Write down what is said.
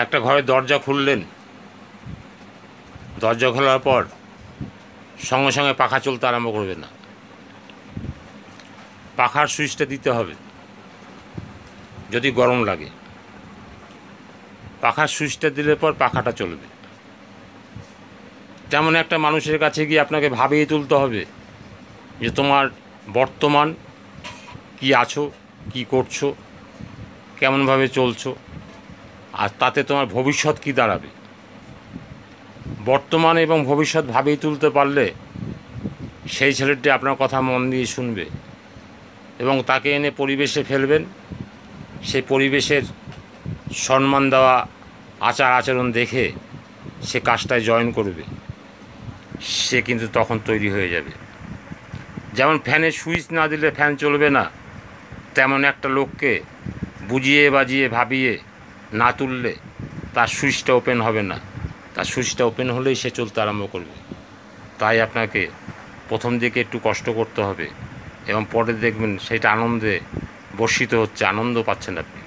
একটা ঘরের দরজা খুললেন, দরজা খোলার পর সঙ্গে সঙ্গে পাখা চলতে আরম্ভ করবে না, পাখার সুইচটা দিতে হবে। যদি গরম লাগে, পাখার সুইচটা দিলে পর পাখাটা চলবে। তেমন একটা মানুষের কাছে গিয়ে আপনাকে ভাবিয়ে তুলতে হবে যে তোমার বর্তমান কি আছো, কি করছো, কেমনভাবে চলছো, আর তাতে তোমার ভবিষ্যৎ কি দাঁড়াবে। বর্তমান এবং ভবিষ্যৎ ভাবিয়ে তুলতে পারলে সেই ছেলেটি আপনার কথা মন দিয়ে শুনবে এবং তাকে এনে পরিবেশে ফেলবেন। সেই পরিবেশের সম্মান দেওয়া আচার আচরণ দেখে সে কাজটায় জয়েন করবে, সে কিন্তু তখন তৈরি হয়ে যাবে। যেমন ফ্যানের সুইচ না দিলে ফ্যান চলবে না, তেমন একটা লোককে বুঝিয়ে বাজিয়ে ভাবিয়ে না তুললে তার সুইচটা ওপেন হবে না। তার সুইচটা ওপেন হলেই সে চলতে আরম্ভ করবে। তাই আপনাকে প্রথম দিকে একটু কষ্ট করতে হবে এবং পরে দেখবেন সেটা আনন্দে বর্ষিত হচ্ছে, আনন্দ পাচ্ছেন আপনি।